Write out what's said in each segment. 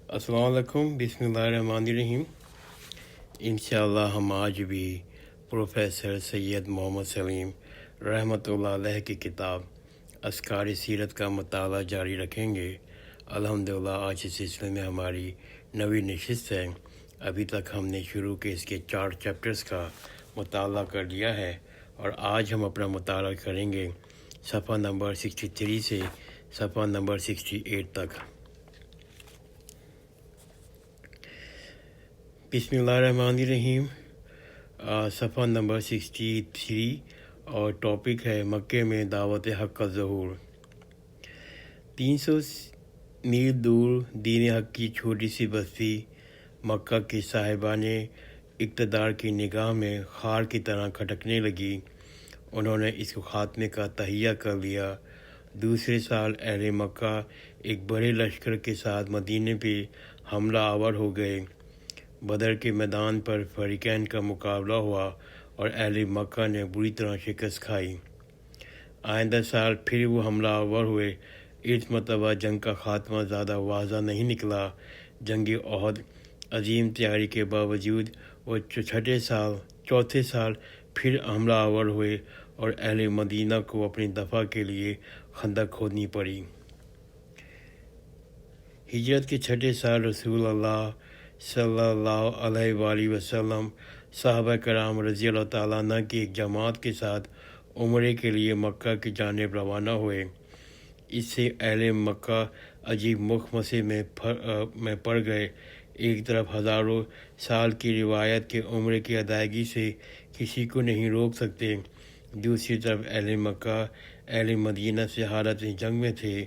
السلام علیکم، بسم اللہ الرحمن الرحیم۔ انشاءاللہ ہم آج بھی پروفیسر سید محمد سلیم رحمۃ اللہ علیہ کی کتاب اذکار سیرت کا مطالعہ جاری رکھیں گے۔ الحمدللہ آج اس سلسلے میں ہماری نویں نشست ہے۔ ابھی تک ہم نے شروع کے اس کے 4 چیپٹرز کا مطالعہ کر لیا ہے اور آج ہم اپنا مطالعہ کریں گے صفحہ نمبر 63 سے صفحہ نمبر 68 تک۔ بسم اللہ الرحمن الرحیم۔ صفحہ نمبر 63 اور ٹاپک ہے مکے میں دعوت حق کا ظہور۔ 300 میل دور دین حق کی چھوٹی سی بستی مکہ کی صاحبان اقتدار کی نگاہ میں خار کی طرح کھٹکنے لگی۔ انہوں نے اس خاتمے کا تہیہ کر لیا۔ دوسرے سال اہل مکہ ایک بڑے لشکر کے ساتھ مدینے پہ حملہ آور ہو گئے۔ بدر کے میدان پر فریقین کا مقابلہ ہوا اور اہل مکہ نے بری طرح شکست کھائی۔ آئندہ سال پھر وہ حملہ آور ہوئے۔ اس مرتبہ جنگ کا خاتمہ زیادہ واضح نہیں نکلا۔ جنگ احد عظیم تیاری کے باوجود وہ چوتھے سال پھر حملہ آور ہوئے اور اہل مدینہ کو اپنی دفاع کے لیے خندق کھودنی پڑی۔ ہجرت کے 6 سال رسول اللہ صلی اللہ علیہ وآلہ وسلم صحابہ کرام رضی اللہ تعالیٰ عنہ کی ایک جماعت کے ساتھ عمرے کے لیے مکہ کی جانب روانہ ہوئے۔ اس سے اہل مکہ عجیب مخمصے میں پڑ گئے۔ ایک طرف ہزاروں سال کی روایت کے عمرے کی ادائیگی سے کسی کو نہیں روک سکتے، دوسری طرف اہل مکہ اہل مدینہ سے حالت جنگ میں تھے۔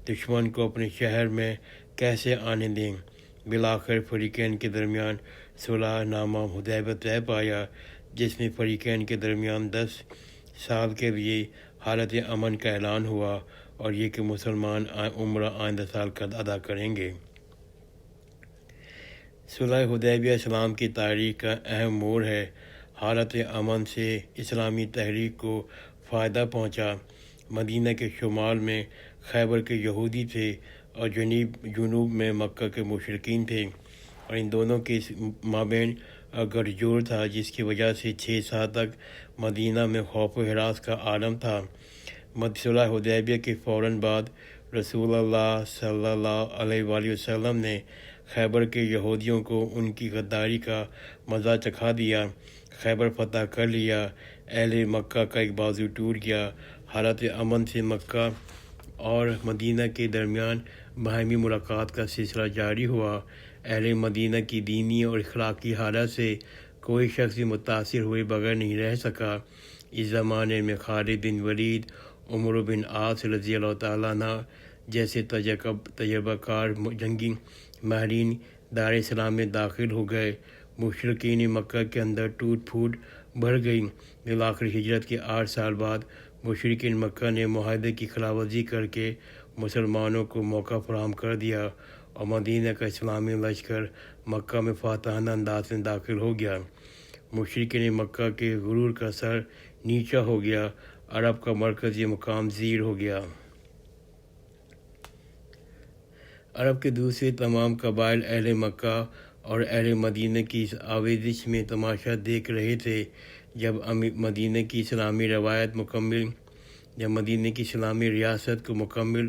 دشمن کو اپنے شہر میں کیسے آنے دیں؟ بالآخر فریقین کے درمیان صلح نامہ حدیبیہ طے پایا، جس میں فریقین کے درمیان 10 سال کے لیے حالت امن کا اعلان ہوا اور یہ کہ مسلمان عمرہ آئندہ سال کا ادا کریں گے۔ صلح حدیبیہ اسلام کی تاریخ کا اہم موڑ ہے۔ حالت امن سے اسلامی تحریک کو فائدہ پہنچا۔ مدینہ کے شمال میں خیبر کے یہودی تھے اور جنوب میں مکہ کے مشرکین تھے، اور ان دونوں کے مابین گٹھ جوڑ تھا، جس کی وجہ سے 6 سال تک مدینہ میں خوف و ہراس کا عالم تھا۔ صلح حدیبیہ کے فوراً بعد رسول اللہ صلی اللہ علیہ وآلہ وسلم نے خیبر کے یہودیوں کو ان کی غداری کا مزہ چکھا دیا۔ خیبر فتح کر لیا۔ اہل مکہ کا ایک بازو ٹوٹ گیا۔ حالت امن سے مکہ اور مدینہ کے درمیان باہمی ملاقات کا سلسلہ جاری ہوا۔ اہل مدینہ کی دینی اور اخلاقی حالت سے کوئی شخص بھی متاثر ہوئے بغیر نہیں رہ سکا۔ اس زمانے میں خالد بن ولید، عمر بن عاص رضی اللہ تعالیٰ عنہ جیسے تجربہ کار جنگی ماہرین دار اسلام میں داخل ہو گئے۔ مشرکین مکہ کے اندر ٹوٹ پھوٹ بڑھ گئی۔ بالآخر ہجرت کے 8 سال بعد مشرکین مکہ نے معاہدے کی خلاف ورزی کر کے مسلمانوں کو موقع فراہم کر دیا اور مدینہ کا اسلامی لشکر مکہ میں فاتحانہ انداز میں داخل ہو گیا۔ مشرکین مکہ کے غرور کا سر نیچا ہو گیا۔ عرب کا مرکزی مقام زیر ہو گیا۔ عرب کے دوسرے تمام قبائل اہل مکہ اور اہل مدینہ کی اس آویزش میں تماشا دیکھ رہے تھے۔ جب مدینہ کی اسلامی ریاست کو مکمل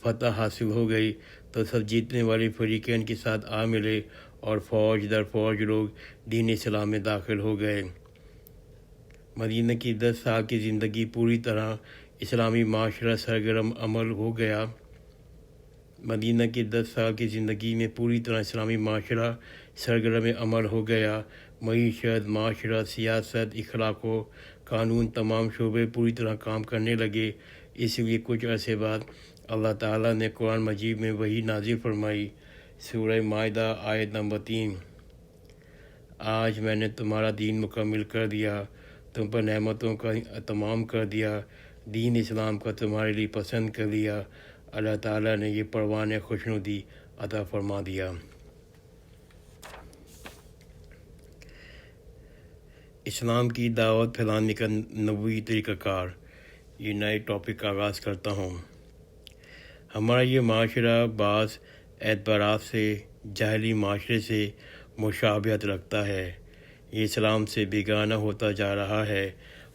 فتح حاصل ہو گئی تو سب جیتنے والے فریقین کے ساتھ آ ملے اور فوج در فوج لوگ دین اسلام میں داخل ہو گئے۔ مدینہ کی 10 سال کی زندگی پوری طرح اسلامی معاشرہ سرگرم عمل ہو گیا۔ مدینہ کی 10 سال کی زندگی میں پوری طرح اسلامی معاشرہ سرگرم عمل ہو گیا۔ معیشت، معاشرت، سیاست، اخلاق و قانون تمام شعبے پوری طرح کام کرنے لگے۔ اس لیے کچھ عرصے بعد اللہ تعالیٰ نے قرآن مجید میں وحی نازل فرمائی۔ سورہ مائدہ آیت نمبر 3۔ آج میں نے تمہارا دین مکمل کر دیا، تم پر نعمتوں کا اتمام کر دیا، دین اسلام کا تمہارے لیے پسند کر لیا۔ اللہ تعالیٰ نے یہ پروان خوشنودی عطا فرما دیا۔ اسلام کی دعوت پھیلانے کا نبوی طریقہ کار، یہ نئے ٹاپک کا آغاز کرتا ہوں۔ ہمارا یہ معاشرہ بعض اعتبارات سے جاہلی معاشرے سے مشابہت رکھتا ہے۔ یہ اسلام سے بیگانہ ہوتا جا رہا ہے،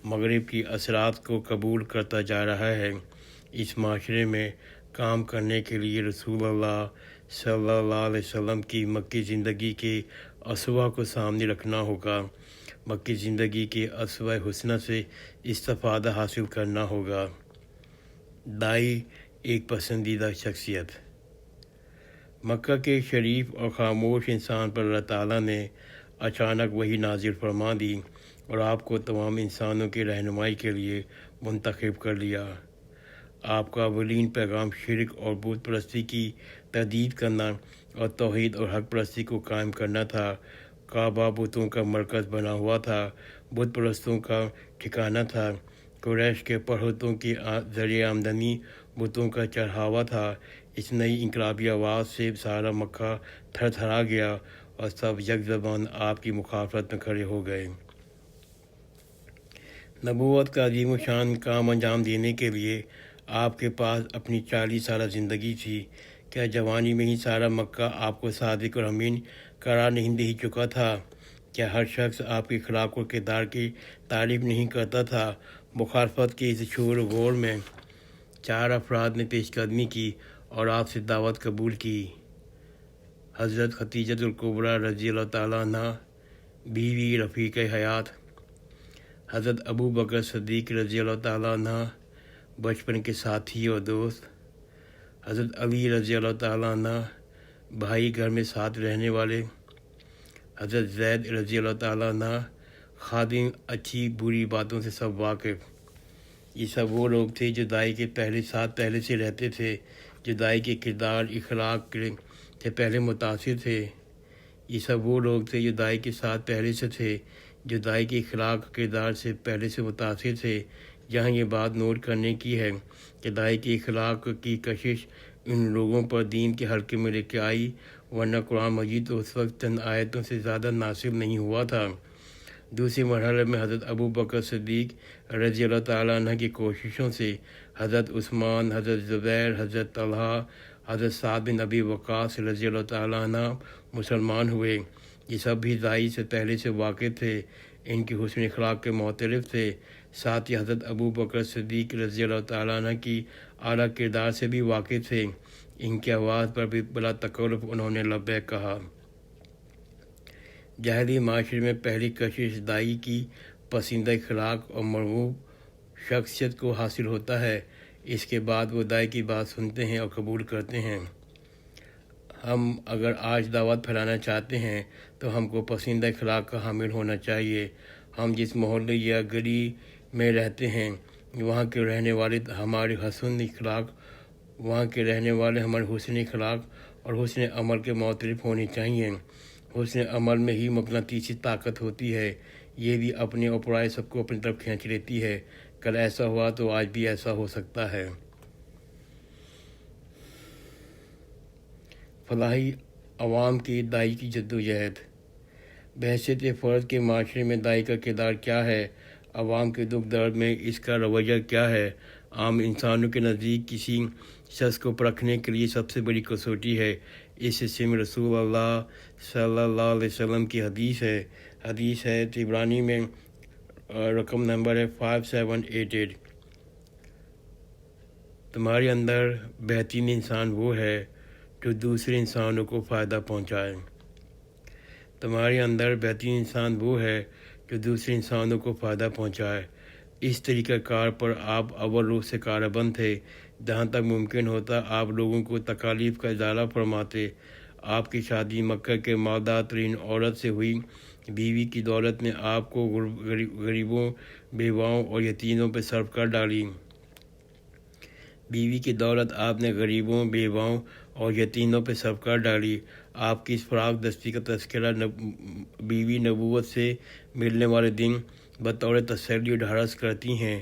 مغرب کی اثرات کو قبول کرتا جا رہا ہے۔ اس معاشرے میں کام کرنے کے لیے رسول اللہ صلی اللہ علیہ وسلم کی مکی زندگی کے اسوہ کو سامنے رکھنا ہوگا۔ مکی زندگی کے اسوہ حسنہ سے استفادہ حاصل کرنا ہوگا۔ دائی ایک پسندیدہ شخصیت۔ مکہ کے شریف اور خاموش انسان پر اللہ تعالیٰ نے اچانک وحی نازل فرما دی اور آپ کو تمام انسانوں کی رہنمائی کے لیے منتخب کر لیا۔ آپ کا اولین پیغام شرک اور بت پرستی کی تردید کرنا اور توحید اور حق پرستی کو قائم کرنا تھا۔ کعبہ بتوں کا مرکز بنا ہوا تھا، بت پرستوں کا ٹھکانہ تھا۔ قریش کے پڑھوتوں کی ذریعہ آمدنی بتوں کا چڑھاوا تھا۔ اس نئی انقلابی آواز سے سارا مکہ تھر تھرا گیا اور سب یک زبان آپ کی مخالفت میں کھڑے ہو گئے۔ نبوت کا عظیم الشان کام انجام دینے کے لیے آپ کے پاس اپنی 40 سالہ زندگی تھی۔ کیا جوانی میں ہی سارا مکہ آپ کو صادق اور امین قرار نہیں دے چکا تھا؟ کیا ہر شخص آپ کے اخلاق اور کردار کی تعریف نہیں کرتا تھا؟ مخالفت کے اس شور و غور میں 4 افراد نے پیش قدمی کی اور آپ سے دعوت قبول کی۔ حضرت خدیجہ الکبریٰ رضی اللہ تعالیٰ عنہ، بیوی رفیق حیات، حضرت ابو بکر صدیق رضی اللہ تعالیٰ عنہ، بچپن کے ساتھی اور دوست، حضرت علی رضی اللہ تعالیٰ عنہ، بھائی گھر میں ساتھ رہنے والے، حضرت زید رضی اللہ تعالیٰ عنہ، خادم، اچھی بری باتوں سے سب واقف۔ یہ سب وہ لوگ تھے جو دائی کے ساتھ پہلے سے رہتے تھے، جو دائی کے کردار اخلاق سے پہلے متاثر تھے۔ یہ سب وہ لوگ تھے جو دائی کے ساتھ پہلے سے تھے، جو دائی کے اخلاق کردار سے پہلے سے متاثر تھے۔ یہاں یہ بات نوٹ کرنے کی ہے کہ دائی کے اخلاق کی کشش ان لوگوں پر دین کے حلقے میں لے کے آئی، ورنہ قرآن مجید تو اس وقت چند آیتوں سے زیادہ نازل نہیں ہوا تھا۔ دوسرے مرحلے میں حضرت ابو بکر صدیق رضی اللہ تعالیٰ عنہ کی کوششوں سے حضرت عثمان، حضرت زبیر، حضرت طلحہ، حضرت سعد بن ابی وقاص رضی اللہ تعالیٰ عنہ مسلمان ہوئے۔ یہ سب بھی دائی سے پہلے سے واقف تھے، ان کی حسن اخلاق کے معترف تھے۔ ساتھ ہی حضرت ابو بکر صدیق رضی اللہ تعالیٰ عنہ کی اعلیٰ کردار سے بھی واقف تھے۔ ان کی آواز پر بھی بلا تکلف انہوں نے لبیک کہا۔ جاہلی معاشرے میں پہلی کشش دائی کی پسندیدہ اخلاق اور مرغوب شخصیت کو حاصل ہوتا ہے۔ اس کے بعد وہ دائی کی بات سنتے ہیں اور قبول کرتے ہیں۔ ہم اگر آج دعوت پھیلانا چاہتے ہیں تو ہم کو پسندیدہ اخلاق کا حامل ہونا چاہیے۔ ہم جس محلے یا گلی میں رہتے ہیں وہاں کے رہنے والے ہمارے حسن اخلاق اور حسن عمل کے معترف ہونے چاہیے۔ حسن عمل میں ہی مقناطیسی طاقت ہوتی ہے، یہ بھی اپنے اور پرائے سب کو اپنی طرف کھینچ لیتی ہے۔ کل ایسا ہوا تو آج بھی ایسا ہو سکتا ہے۔ فلاحی عوام کی دائی کی جدوجہد۔ بحیثیت فرد کے معاشرے میں دائی کا کردار کیا ہے؟ عوام کے دکھ درد میں اس کا رویہ کیا ہے؟ عام انسانوں کے نزدیک کسی شخص کو پرکھنے کے لیے سب سے بڑی کسوٹی ہے۔ اس حصے میں رسول اللہ صلی اللہ علیہ وسلم کی حدیث ہے طبرانی میں، رقم نمبر ہے 5788۔ تمہارے اندر بہترین انسان وہ ہے جو دوسرے انسانوں کو فائدہ پہنچائے۔ تمہارے اندر بہترین انسان وہ ہے جو دوسرے انسانوں کو فائدہ پہنچائے۔ اس طریقہ کار پر آپ اول روح سے کاربند تھے۔ جہاں تک ممکن ہوتا آپ لوگوں کو تکالیف کا ازالہ فرماتے۔ آپ کی شادی مکہ کے مالدار ترین عورت سے ہوئی۔ بیوی کی دولت نے آپ کو غریبوں، بیواؤں اور یتیموں پہ صرف کر ڈالی۔ بیوی کی دولت آپ نے غریبوں، بیواؤں اور یتیموں پہ صرف کر ڈالی۔ آپ کی اس فراغ دستی کا تذکرہ بیوی نبوت سے ملنے والے دن بطور تسلی و ڈھارس کرتی ہیں۔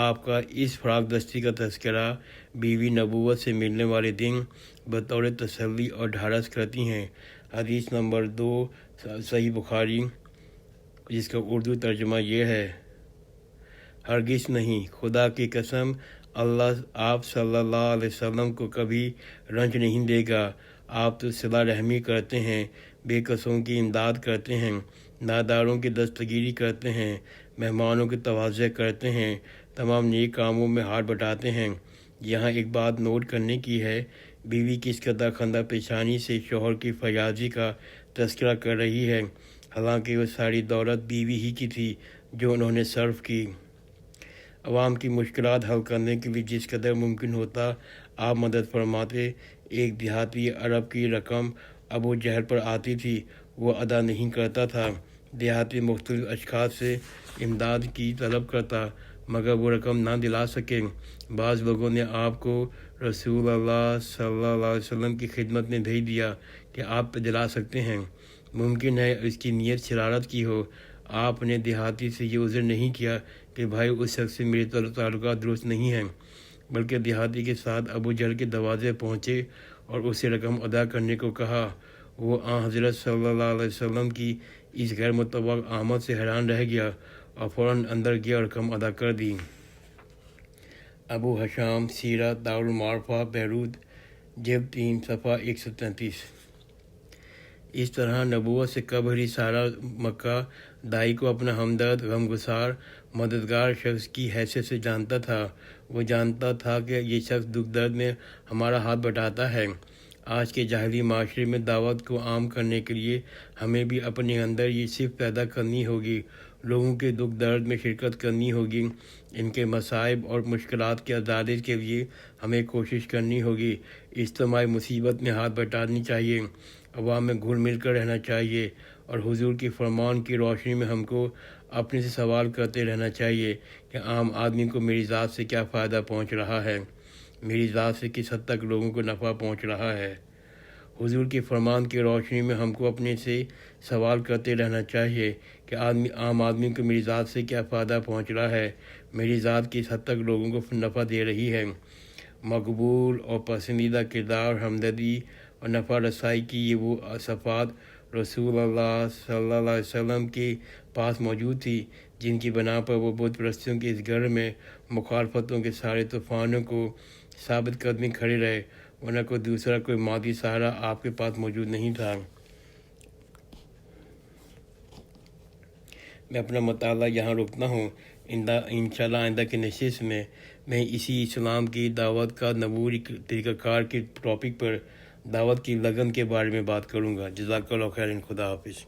آپ کا اس فراغ دستی کا تذکرہ بیوی نبوت سے ملنے والے دن بطور تسلی اور ڈھارس کرتی ہیں۔ حدیث نمبر 2 صحیح بخاری، جس کا اردو ترجمہ یہ ہے: ہرگز نہیں، خدا کی قسم، اللہ آپ صلی اللہ علیہ وسلم کو کبھی رنج نہیں دے گا۔ آپ تو صلہ رحمی کرتے ہیں، بے کسوں کی امداد کرتے ہیں، ناداروں کی دستگیری کرتے ہیں، مہمانوں کی تواضع کرتے ہیں، تمام نیک کاموں میں ہاتھ بٹاتے ہیں۔ یہاں ایک بات نوٹ کرنے کی ہے، بیوی کس قدر خندہ پیشانی سے شوہر کی فیاضی کا تذکرہ کر رہی ہے، حالانکہ وہ ساری دولت بیوی ہی کی تھی جو انہوں نے صرف کی۔ عوام کی مشکلات حل کرنے کے لیے جس قدر ممکن ہوتا آپ مدد فرماتے۔ ایک دیہاتی عرب کی رقم ابو جہل پر آتی تھی، وہ ادا نہیں کرتا تھا۔ دیہاتی مختلف اشخاص سے امداد کی طلب کرتا، مگر وہ رقم نہ دلا سکے۔ بعض لوگوں نے آپ کو رسول اللہ صلی اللہ علیہ وسلم کی خدمت میں بھیج دیا کہ آپ دلا سکتے ہیں۔ ممکن ہے اس کی نیت شرارت کی ہو۔ آپ نے دیہاتی سے یہ عذر نہیں کیا کہ بھائی اس شخص سے میرے تعلقات درست نہیں ہیں، بلکہ دیہاتی کے ساتھ ابو جہل کے دروازے پہنچے اور اس سے رقم ادا کرنے کو کہا۔ وہ حضرت صلی اللہ علیہ وسلم کی اس غیر متوقع آمد سے حیران رہ گیا اور فوراً اندر گیا اور رقم ادا کر دی۔ ابو حشام سیرت دارالمعارفہ بیروت، جلد 3 صفحہ 133۔ اس طرح نبوت سے قبل ہی سارا مکہ دائی کو اپنا ہمدرد، غمگسار، مددگار شخص کی حیثیت سے جانتا تھا۔ وہ جانتا تھا کہ یہ شخص دکھ درد میں ہمارا ہاتھ بٹاتا ہے۔ آج کے جاہلی معاشرے میں دعوت کو عام کرنے کے لیے ہمیں بھی اپنے اندر یہ صفت پیدا کرنی ہوگی، لوگوں کے دکھ درد میں شرکت کرنی ہوگی، ان کے مصائب اور مشکلات کے ازالے کے لیے ہمیں کوشش کرنی ہوگی، اجتماعی مصیبت میں ہاتھ بٹانی چاہیے، عوام میں گھل مل کر رہنا چاہیے، اور حضور کی فرمان کی روشنی میں ہم کو اپنے سے سوال کرتے رہنا چاہیے کہ عام آدمی کو میری ذات سے کیا فائدہ پہنچ رہا ہے، میری ذات سے کس حد تک لوگوں کو نفع پہنچ رہا ہے۔ حضور کی فرمان کی روشنی میں ہم کو اپنے سے سوال کرتے رہنا چاہیے کہ عام آدمی کو میری ذات سے کیا فائدہ پہنچ رہا ہے، میری ذات کس حد تک لوگوں کو نفع دے رہی ہے۔ مقبول اور پسندیدہ کردار، ہمدردی اور نفع رسائی کی یہ وہ صفات رسول اللہ صلی اللہ علیہ وسلم کے پاس موجود تھی جن کی بنا پر وہ بت پرستیوں کے اس گھر میں مخالفتوں کے سارے طوفانوں کو ثابت قدمی کھڑے رہے، ورنہ کوئی مادی سہارا آپ کے پاس موجود نہیں تھا۔ میں اپنا مطالعہ یہاں روکتا ہوں۔ انشاءاللہ آئندہ کی نشست میں اسی اسلام کی دعوت کا نبوی طریقہ کار کے ٹاپک پر دعوت کی لگن کے بارے میں بات کروں گا۔ جزاک اللہ خیر، خدا حافظ۔